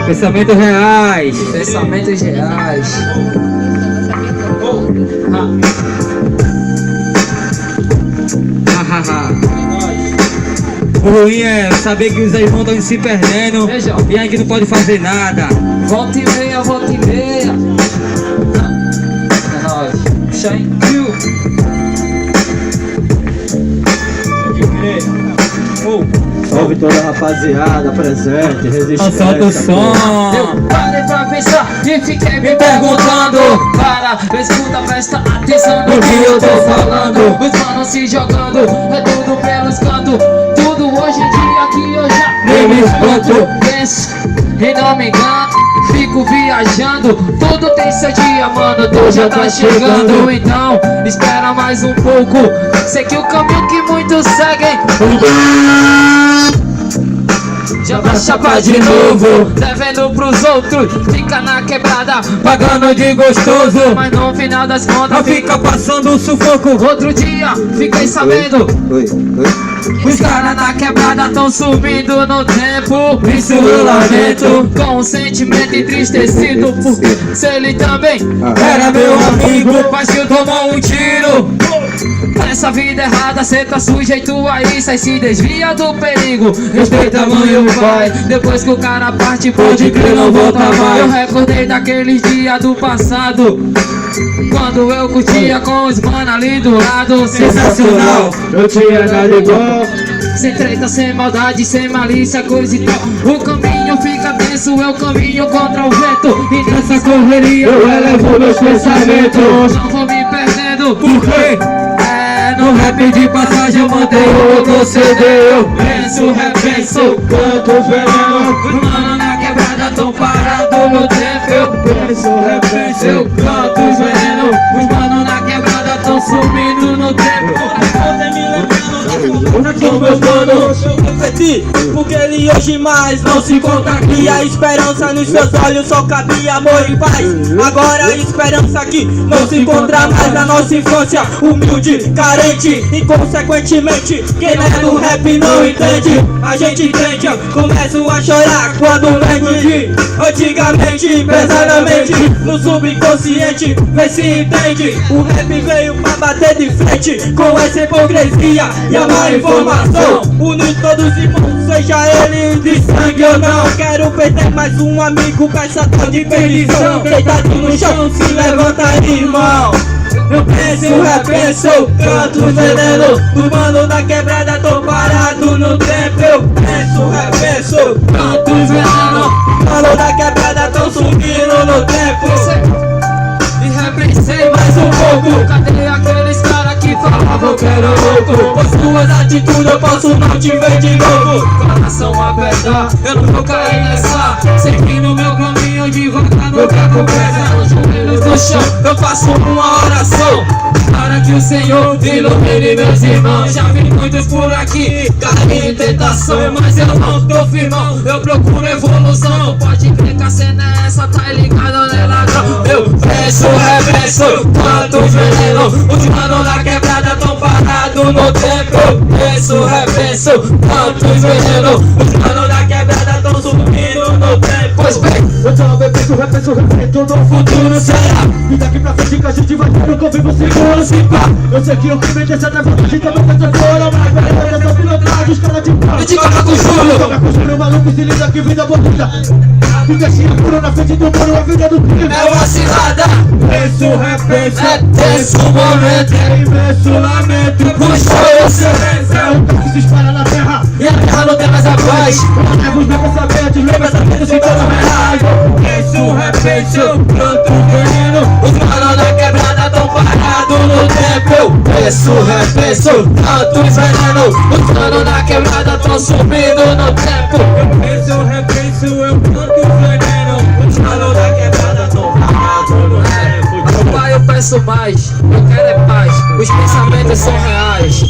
Pensamentos reais. Pensamentos reais. O ruim é saber que os irmãos estão se perdendo. Veja. E aí que não pode fazer nada. Volta e meia, volta e meia. É nóis. Puxa aí. Salve toda a rapaziada presente, resistente. Solta o som. Eu parei pra pensar e fiquei me perguntando. Para, escuta, presta atenção no que eu tô falando. Os manos se jogando, é tudo pelos cantos. Tudo hoje em dia que eu já nem me espanto. Penso e não me engano, fico viajando. Tudo tem seu dia, mano, tu já tá chegando. Então, espera mais um pouco. Sei que o caminho que muitos seguem já vai chapar de novo, devendo pros outros, fica na quebrada, pagando de gostoso. Mas no final das contas Não fica passando sufoco. outro dia, fiquei sabendo, Oi. os caras da quebrada tão subindo no tempo. Isso eu lamento, com um sentimento entristecido, porque se ele também era meu amigo, mas que tomou um tiro. Nessa vida errada cê tá sujeito a isso, aí se desvia do perigo. Respeita a mãe e o pai, depois que o cara parte pode crer não volta mais. Eu recordei daqueles dias do passado, quando eu curtia com os mano ali do lado. Sensacional, Eu tinha nada igual. sem treta, sem maldade, sem malícia, coisa e tal. O caminho fica denso, eu caminho contra o vento. E nessa correria Eu elevo meus pensamentos. não vou me perdendo. Por quê? No rap de passagem eu mantenho outro CD. Eu penso, repenso, Quantos venenos. os mano na quebrada tão parado no tempo. Eu penso, repenso, eu canto os veneno. Os mano na quebrada tão sumindo no tempo. Onde estão meus manos? Eu refleti, porque ele hoje mais não se encontra aqui. A esperança nos seus olhos só cabia amor e paz. Agora a esperança aqui não se encontra mais na nossa infância. Humilde, carente, inconsequentemente. Quem não é do rap não entende. A gente entende, começo a chorar quando lembro de antigamente, pesadamente, no subconsciente. Vê se entende, o rap veio pra bater de frente com essa hipocrisia e a má informação. Unir todos os irmãos, seja ele de sangue ou não. Quero perder mais um amigo pra essa tal de perdição. Deitado no chão, se levanta aí, irmão. Eu penso, repenso, canto veneno. Os mano da quebrada tô parado no tempo. Eu penso, repenso, canto veneno. Mano da quebrada tão subindo no tempo. E repensei mais um pouco. Cadê aqueles caras que falavam que era louco? Pois suas atitudes eu posso não te ver de novo. Coração apertar, eu não vou cair nessa. Sempre no meu caminho devagar no tempo pesa. Os joelhos no chão, eu faço uma oração para que o Senhor ilumine meus irmãos. Já vi muitos por aqui, caem em tentação, mas eu não tô firmão, eu procuro evolução. Pode crer que a cena é essa, tá ligado, né, ladrão? Eu penso, repenso, quanto veneno. Os mano na quebrada tão parado no tempo. Eu penso, repenso, quanto veneno. Os mano da quebrada tão subindo no tempo. Pois bem, Eu também penso, repenso no futuro será. E daqui pra frente que a gente vai ter o convívio seguro, se pá. Eu sei que o crime desse até vantagem também vai ser fora. Mas galera, essa pilotagem, os caras de pau. eu te coloco com juro. Toca com juro, maluco, se liga que vida bonita. Fica assim, puro na frente do muro, a vida do crime. É vacilada, Penso, repenso, é tenso o momento. é imenso lamento. Puxou o silêncio É um carro que se espalha na terra. e a terra não tem mais a paz. Leva os meus pensamentos, lembra também do sintoma reais. Penso, repenso, planto veneno. Os mano da quebrada tão parado no tempo. Eu penso, repenso, tanto veneno. Os mano da quebrada tão subindo no tempo. Penso, repenso, eu planto veneno. Os manos da quebrada tão parados no tempo. Pai, eu peço mais, eu quero é paz. Os pensamentos são reais.